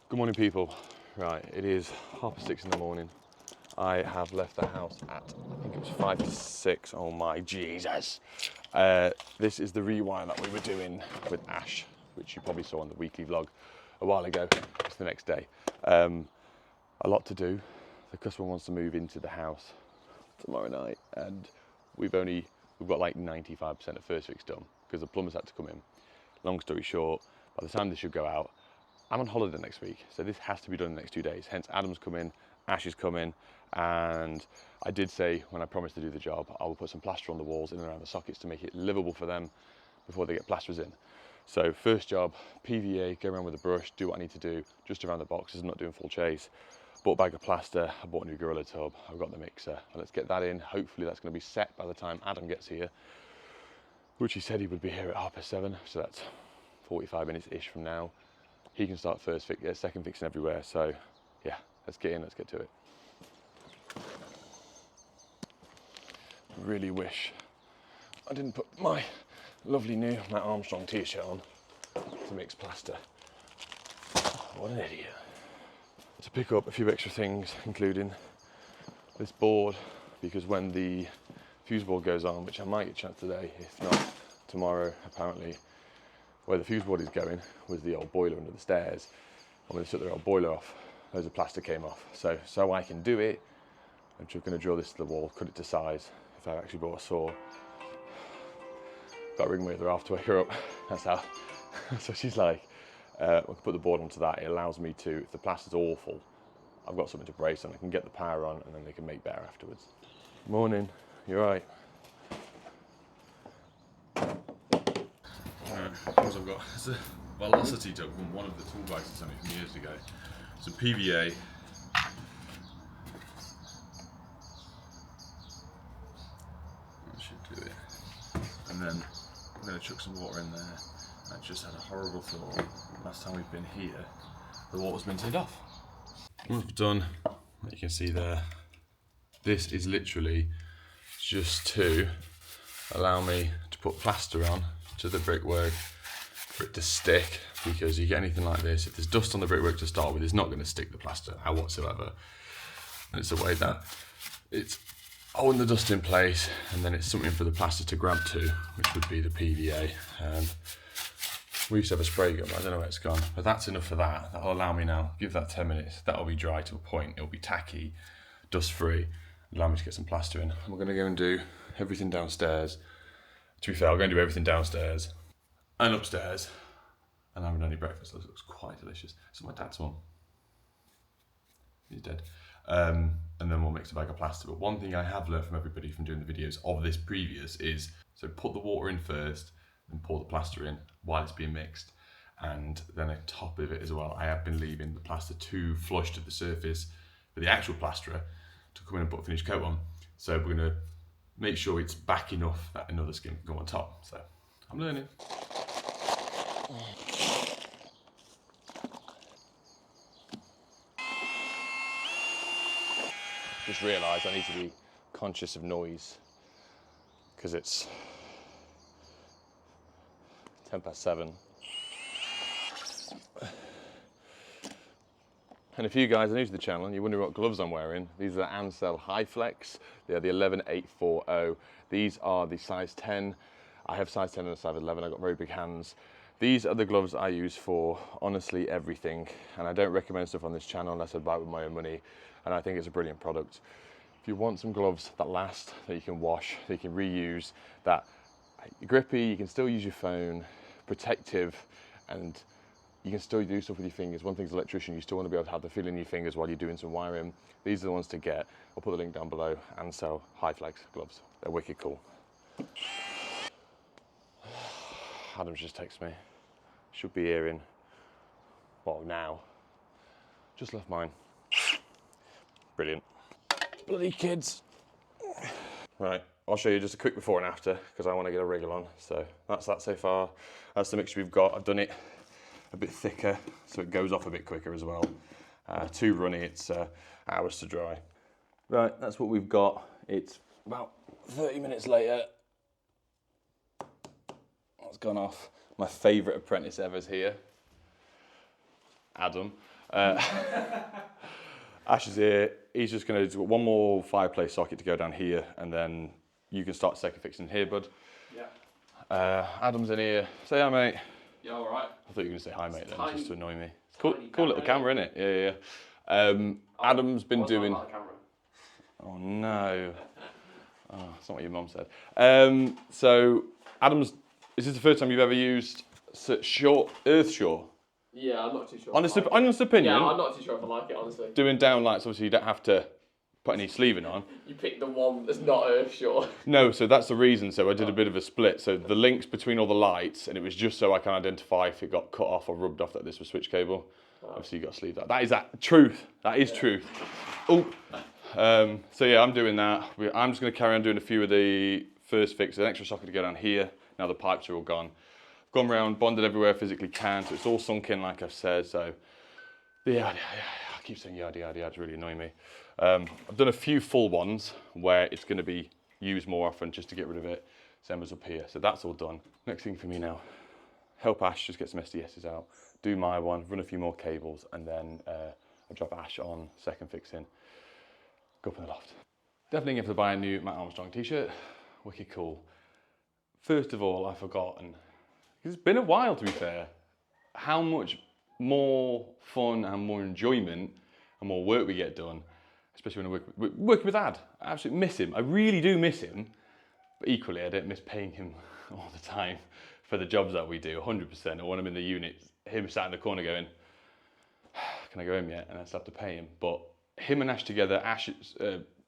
Good morning, people. Right, it is 6:30 in the morning. I have left the house at, I think it was 5 to 6. Oh my Jesus. This is the rewire that we were doing with Ash, which you probably saw on the weekly vlog a while ago. It's the next day. A lot to do. The customer wants to move into the house tomorrow night, and we've got like 95% of first fix done because the plumbers had to come in. Long story short, by the time this should go out, I'm on holiday next week, so this has to be done in the next 2 days. Hence, Adam's coming, Ash is coming, and I did say when I promised to do the job, I will put some plaster on the walls in and around the sockets to make it livable for them before they get plasterers in. So first job, PVA, go around with a brush, do what I need to do, just around the boxes, I'm not doing full chase. Bought a bag of plaster, I bought a new Gorilla tub, I've got the mixer, and let's get that in. Hopefully that's going to be set by the time Adam gets here, which he said he would be here at 7:30, so that's 45 minutes-ish from now. He can start second fixing everywhere. So yeah, let's get in, let's get to it. I really wish I didn't put my lovely new Matt Armstrong t-shirt on to mix plaster. What an idiot. To pick up a few extra things, including this board, because when the fuse board goes on, which I might get a chance today, if not tomorrow, apparently, where the fuse board is going was the old boiler under the stairs. And when they took their old boiler off, loads of plaster came off. So I can do it, I'm just going to drill this to the wall, cut it to size. If I actually brought a saw, got to ring my other half to wake her up. That's how. So she's like, I can put the board onto that. It allows me to, if the plaster's awful, I've got something to brace on. I can get the power on, and then they can make better afterwards. Morning. You're right. Because I've got it's a velocity tub from one of the tool bags that sent me from years ago. It's a PVA. That should do it. And then I'm going to chuck some water in there. I just had a horrible thought. Last time we've been here, the water's been turned off. Once we've done, what you can see there, this is literally just to allow me to put plaster on to the brickwork for it to stick, because you get anything like this, if there's dust on the brickwork to start with, it's not going to stick the plaster out whatsoever. And it's a way that it's holding the dust in place, and then it's something for the plaster to grab to, which would be the PVA. We used to have a spray gun, but I don't know where it's gone. But that's enough for that. That'll allow me now, give that 10 minutes, that'll be dry to a point, it'll be tacky, dust free, allow me to get some plaster in. And we're going to go and do everything downstairs. To be fair, I'm going to do everything downstairs and upstairs, and I haven't had any breakfast. It looks quite delicious. It's my dad's mum. He's dead. And then we'll mix a bag of plaster. But one thing I have learned from everybody from doing the videos of this previous is, so put the water in first, and pour the plaster in while it's being mixed. And then on top of it as well, I have been leaving the plaster too flush to the surface for the actual plasterer to come in and put a finish coat on. So we're going to make sure it's back enough that another skin can go on top. So I'm learning. Just realised I need to be conscious of noise because it's 7:10. And if you guys are new to the channel and you're wondering what gloves I'm wearing, these are the Ansell High Flex. They're the 11840. These are the size 10. I have size 10 and a size 11. I've got very big hands. These are the gloves I use for honestly everything. And I don't recommend stuff on this channel unless I buy it with my own money. And I think it's a brilliant product. If you want some gloves that last, that you can wash, that you can reuse, that are grippy, you can still use your phone, protective, and you can still do stuff with your fingers. One thing's electrician, you still want to be able to have the feel in your fingers while you're doing some wiring. These are the ones to get. I'll put the link down below. Ansell High Flex gloves. They're wicked cool. Adam's just texted me. Should be here in, well, now. Just left mine. Brilliant. Bloody kids. Right, I'll show you just a quick before and after because I want to get a wriggle on. So that's that so far. That's the mixture we've got. I've done it a bit thicker so it goes off a bit quicker as well. Too runny, it's hours to dry. Right, that's what we've got. It's about 30 minutes later. That's gone off. My favourite apprentice ever is here. Adam. Ash is here. He's just going to do one more fireplace socket to go down here, and then you can start second fixing here, bud. Yeah. Adam's in here. Say hi, mate. Yeah, all right. I thought you were going to say hi, mate, then, just to annoy me. It's Tiny cool little camera, isn't it? Yeah. Adam's been doing... Not a camera. Oh, no. Oh, that's not what your mum said. So, Adam's... Is this the first time you've ever used Earthshore? Yeah, I'm not too sure. Honest opinion? Yeah, I'm not too sure if I like it, honestly. Doing downlights, obviously you don't have to put any sleeving on. You picked the one that's not Earthshore. No, so that's the reason. So I did a bit of a split. So the links between all the lights, and it was just so I can identify if it got cut off or rubbed off that this was switch cable. Obviously you got to sleeve that. That is truth. That is truth. Oh. So yeah, I'm doing that. I'm just going to carry on doing a few of the first fixes. An extra socket to go down here. Now the pipes are all gone. I've gone around, bonded everywhere I physically can, so it's all sunk in like I've said. So yeah, I keep saying yada yada yada, it's really annoying me. I've done a few full ones where it's going to be used more often just to get rid of it. Zemba's up here, so that's all done. Next thing for me now, help Ash just get some SDSs out, do my one, run a few more cables, and then I'll drop Ash on second fixing, go up in the loft. Definitely going to buy a new Matt Armstrong t-shirt, wicked cool. First of all, I've forgotten, because it's been a while to be fair, how much more fun and more enjoyment and more work we get done, especially when we're working with Ad. I absolutely miss him. I really do miss him, but equally I don't miss paying him all the time for the jobs that we do, 100%. Or when I'm in the unit, him sat in the corner going, can I go home yet? And I still have to pay him. But him and Ash together, Ash is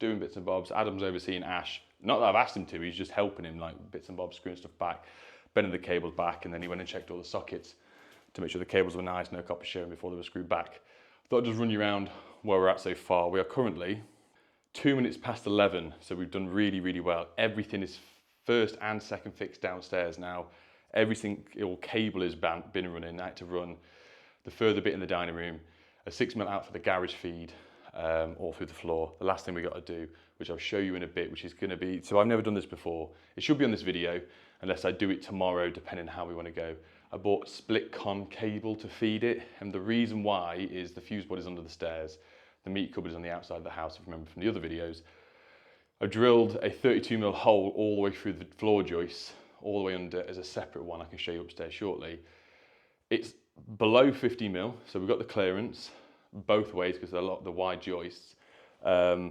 doing bits and bobs, Adam's overseeing Ash. Not that I've asked him to, he's just helping him, like bits and bobs, screwing stuff back, bending the cables back, and then he went and checked all the sockets to make sure the cables were nice, no copper showing before they were screwed back. Thought I'd just run you around where we're at so far. We are currently 2 minutes past 11, so we've done really, really well. Everything is first and second fixed downstairs now. Everything, all cable has been running. I had to run the further bit in the dining room, a 6mm out for the garage feed, all through the floor. The last thing we got to do, which I'll show you in a bit, which is going to be, so I've never done this before. It should be on this video, unless I do it tomorrow, depending on how we want to go. I bought split con cable to feed it, and the reason why is the fuse board is under the stairs. The meat cupboard is on the outside of the house, if you remember from the other videos. I drilled a 32mm hole all the way through the floor joists, all the way under as a separate one. I can show you upstairs shortly. It's below 50mm, so we've got the clearance both ways because they're a lot of the wide joists. I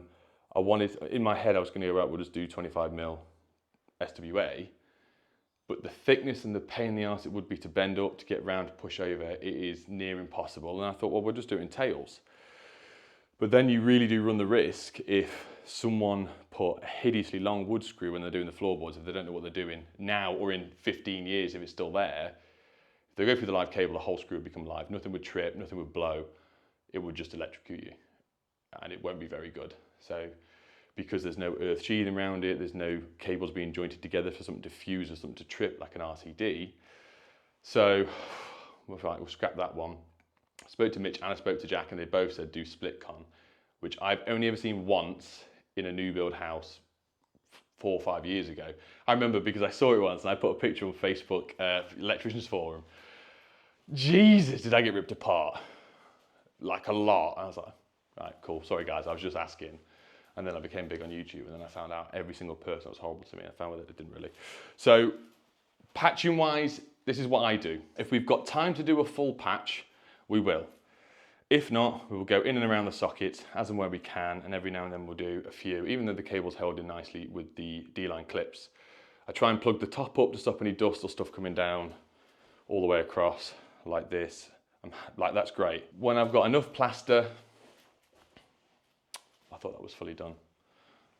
wanted, in my head, I was going to go, right, we'll just do 25mm SWA, but the thickness and the pain in the arse it would be to bend up, to get round, to push over, it is near impossible. And I thought, well, we'll just do it in tails. But then you really do run the risk if someone put a hideously long wood screw when they're doing the floorboards, if they don't know what they're doing now or in 15 years, if it's still there, if they go through the live cable, the whole screw would become live. Nothing would trip, nothing would blow. It would just electrocute you, and it won't be very good. So because there's no earth sheathing around it, there's no cables being jointed together for something to fuse or something to trip like an RCD. So we'll scrap that one. I spoke to Mitch and I spoke to Jack, and they both said do split con, which I've only ever seen once in a new build house 4 or 5 years ago. I remember because I saw it once and I put a picture on Facebook, electricians forum. Jesus, did I get ripped apart? Like a lot. I was like, right, cool, sorry guys, I was just asking. And then I became big on YouTube, and then I found out every single person was horrible to me. I found out that it didn't really. So patching wise, this is what I do. If we've got time to do a full patch, we will. If not, we will go in and around the sockets as and where we can, and every now and then we'll do a few, even though the cable's held in nicely with the D-line clips. I try and plug the top up to stop any dust or stuff coming down all the way across like this. Like, that's great. When I've got enough plaster, I thought that was fully done.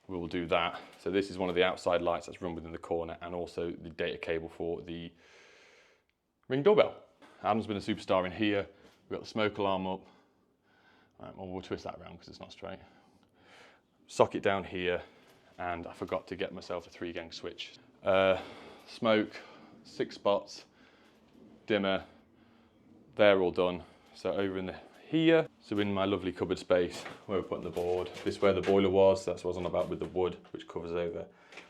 We will do that. So this is one of the outside lights that's run within the corner, and also the data cable for the Ring doorbell. Adam's been a superstar in here. We've got the smoke alarm up. Right, well, we'll twist that around because it's not straight. Socket down here, and I forgot to get myself a 3-gang switch. Smoke, 6 spots, dimmer, they're all done. So over in here, so in my lovely cupboard space where we're putting the board, this is where the boiler was, that's what I was on about with the wood, which covers over.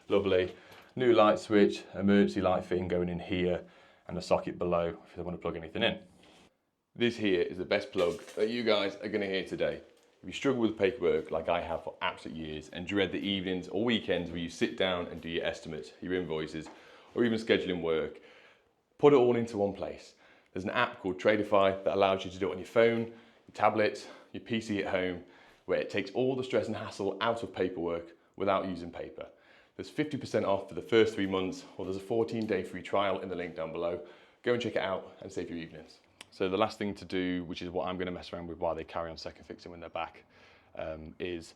Lovely. New light switch, emergency light fitting going in here, and a socket below if they want to plug anything in. This here is the best plug that you guys are going to hear today. If you struggle with paperwork like I have for absolute years and dread the evenings or weekends where you sit down and do your estimates, your invoices, or even scheduling work, put it all into one place. There's an app called Tradeify that allows you to do it on your phone, your tablet, your PC at home, where it takes all the stress and hassle out of paperwork without using paper. There's 50% off for the first 3 months, or there's a 14-day free trial in the link down below. Go and check it out and save your evenings. So the last thing to do, which is what I'm going to mess around with while they carry on second fixing when they're back, is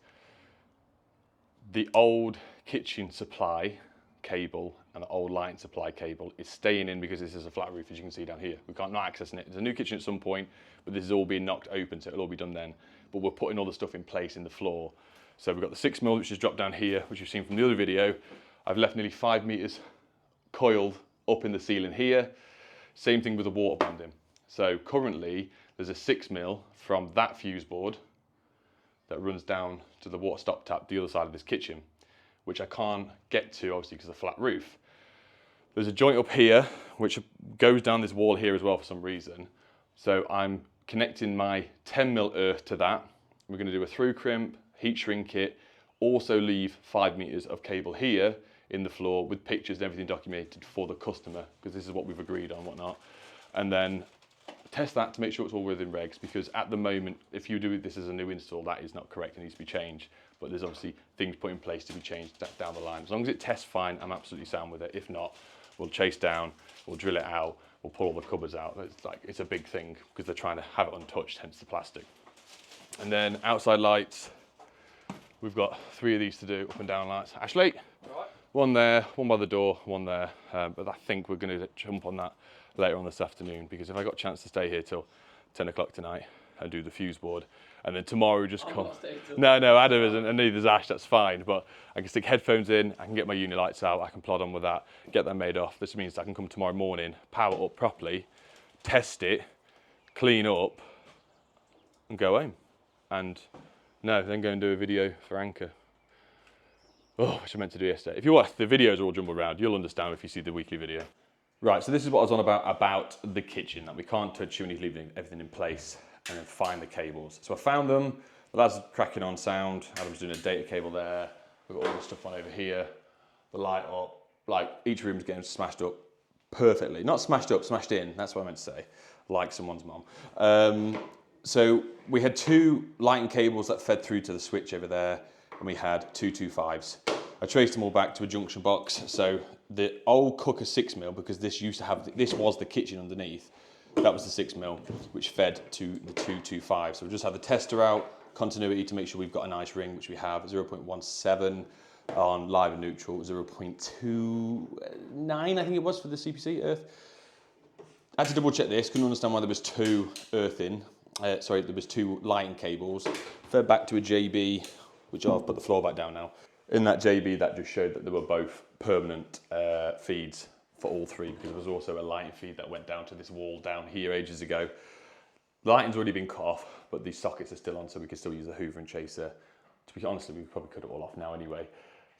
the old kitchen supply cable and the old lighting supply cable is staying in because this is a flat roof, as you can see down here. We can't not accessing it. There's a new kitchen at some point, but this is all being knocked open, so it'll all be done then. But we're putting all the stuff in place in the floor. So we've got the 6mm, which is dropped down here, which you've seen from the other video. I've left nearly 5 meters coiled up in the ceiling here. Same thing with the water bonding. So currently there's a 6mm from that fuse board that runs down to the water stop tap the other side of this kitchen, which I can't get to obviously because of the flat roof. There's a joint up here which goes down this wall here as well for some reason. So I'm connecting my 10mm earth to that. We're going to do a through crimp, heat shrink it, also leave 5 meters of cable here in the floor with pictures and everything documented for the customer, because this is what we've agreed on and whatnot. And then test that to make sure it's all within regs, because at the moment, if you do this as a new install, that is not correct, it needs to be changed. But there's obviously things put in place to be changed down the line. As long as it tests fine, I'm absolutely sound with it. If not, we'll chase down, we'll drill it out, we'll pull all the cupboards out. It's a big thing because they're trying to have it untouched, hence the plastic. And then outside lights, we've got 3 of these to do, up and down lights. Ashley, right. One there, one by the door, one there. But I think we're going to jump on that later on this afternoon, because if I got a chance to stay here till 10 o'clock tonight and do the fuse board, and then tomorrow just come. No, Adam isn't, and neither's Ash, that's fine. But I can stick headphones in, I can get my uni lights out, I can plod on with that, get that made off. This means I can come tomorrow morning, power it up properly, test it, clean up, and go home. And then go and do a video for Anchor. Oh, which I meant to do yesterday. If you watch, the videos are all jumbled around, you'll understand if you see the weekly video. Right, so this is what I was on about the kitchen, that we can't touch, you need to leave everything in place and then find the cables. So I found them, the lads are cracking on sound, Adam's doing a data cable there, we've got all the stuff on over here, the light up, like each room's getting smashed up perfectly. Not smashed up, smashed in, that's what I meant to say, like someone's mum. So we had 2 lighting cables that fed through to the switch over there, and we had 2 2.5s. I traced them all back to a junction box. So the old cooker 6mm, because this used to have, this was the kitchen underneath, that was the 6mm, which fed to the 2 2.5. So we just have the tester out, continuity to make sure we've got a nice ring, which we have, 0.17 on live and neutral, 0.29, I think it was for the CPC earth. I had to double check this, couldn't understand why there was 2 earth in. There was 2 lighting cables, fed back to a JB, which I've put the floor back down now. In that JB, that just showed that they were both permanent feeds for all 3, because there was also a lighting feed that went down to this wall down here ages ago. The lighting's already been cut off, but these sockets are still on, so we can still use the Hoover and Chaser. To be honest, we probably cut it all off now anyway.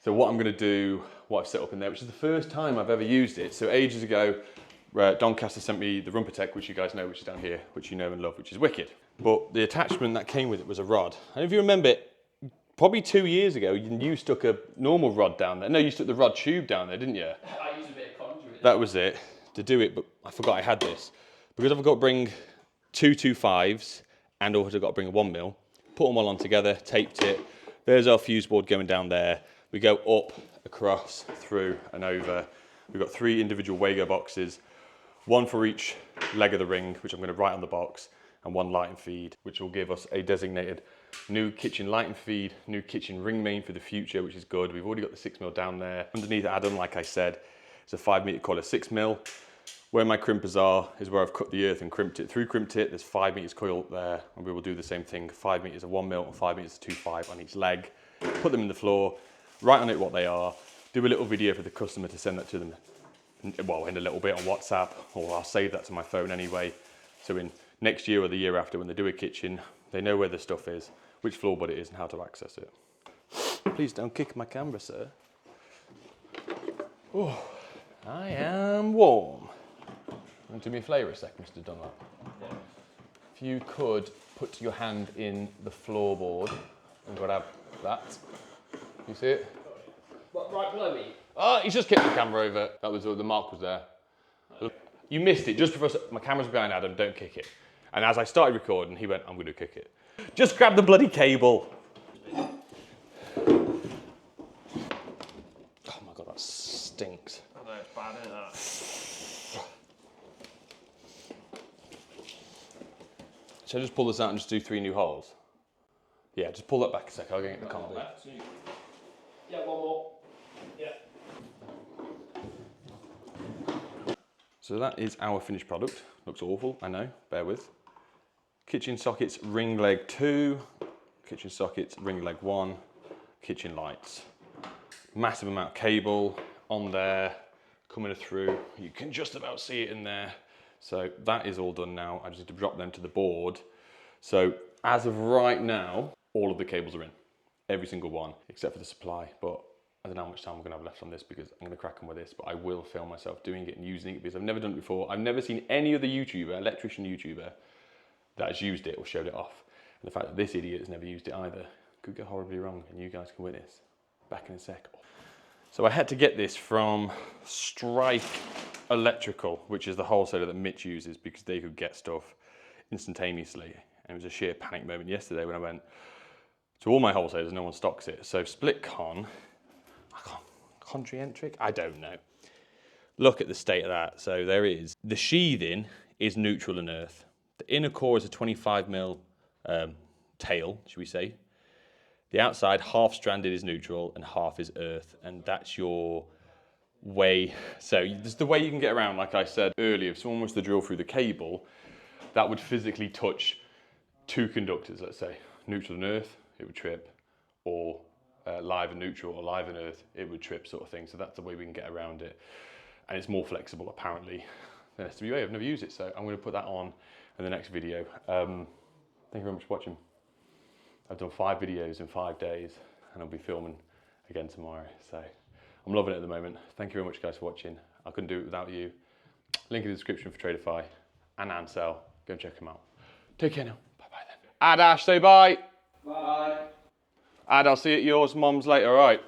So what I'm going to do, what I've set up in there, which is the first time I've ever used it. So ages ago, Doncaster sent me the Rumper Tech, which you guys know, which is down here, which you know and love, which is wicked. But the attachment that came with it was a rod. And if you remember, probably 2 years ago, you stuck a normal rod down there. No, you stuck the rod tube down there, didn't you? I used a bit of conduit. That was it, to do it, but I forgot I had this. Because I've got to bring 2 2.5s and also got to bring a 1mm, put them all on together, taped it. There's our fuse board going down there. We go up, across, through and over. We've got 3 individual Wago boxes, 1 for each leg of the ring, which I'm going to write on the box, and 1 lighting feed, which will give us a designated new kitchen lighting feed, new kitchen ring main for the future, which is good. We've already got the 6mm down there. Underneath Adam, like I said, it's a 5 meter coil of 6mm. Where my crimpers are is where I've cut the earth and crimped it. Through crimped it, there's 5 meters coil there, and we will do the same thing, 5 meters of 1mm and 5 meters of 2.5 on each leg. Put them in the floor, write on it what they are, do a little video for the customer to send that to them, well, in a little bit on WhatsApp, or I'll save that to my phone anyway. So in next year or the year after, when they do a kitchen, they know where the stuff is, which floorboard it is, and how to access it. Please don't kick my camera, sir. Oh, I am warm. Want to do me a flavour a sec, Mr. Dunlap? if you could put your hand in the floorboard and grab that. You see it? What, right below me? Oh, he's just kicked the camera over. That was, the mark was there. You missed it just before my camera's behind Adam, don't kick it. And as I started recording, he went, I'm going to kick it. Just grab the bloody cable. Oh my God, that stinks. I know, it's bad, isn't it? Should I just pull this out and just do 3 new holes? Yeah, just pull that back a sec, I'll get the combo. Yeah, one more. Yeah. So that is our finished product. Looks awful, I know, bear with. Kitchen sockets, ring leg 2. Kitchen sockets, ring leg 1. Kitchen lights. Massive amount of cable on there, coming through. You can just about see it in there. So that is all done now. I just need to drop them to the board. So as of right now, all of the cables are in. Every single one, except for the supply. But I don't know how much time we're gonna have left on this because I'm gonna crack on with this, but I will film myself doing it and using it because I've never done it before. I've never seen any other YouTuber, electrician YouTuber, that has used it or showed it off. And the fact that this idiot has never used it either could go horribly wrong, and you guys can witness. Back in a sec. So I had to get this from Strike Electrical, which is the wholesaler that Mitch uses because they could get stuff instantaneously. And it was a sheer panic moment yesterday when I went to all my wholesalers, no one stocks it. So Splitcon, Contrientric, I don't know. Look at the state of that. So there is, the sheathing is neutral and earth. The inner core is a 25mm tail, should we say. The outside, half stranded is neutral and half is earth. And that's your way. So there's the way you can get around, like I said earlier, if someone was to drill through the cable, that would physically touch 2 conductors, let's say. Neutral and earth, it would trip, or live and neutral or live and earth, it would trip, sort of thing. So that's the way we can get around it. And it's more flexible apparently than SWA. I've never used it, so I'm going to put that on in the next video. Thank you very much for watching. I've done 5 videos in 5 days and I'll be filming again tomorrow. So I'm loving it at the moment. Thank you very much guys for watching. I couldn't do it without you. Link in the description for Traderfy and Ansel. Go and check them out. Take care now. Bye bye then. Ad Ash, say bye. Bye. Ad, I'll see you at yours, Mom's later, all right?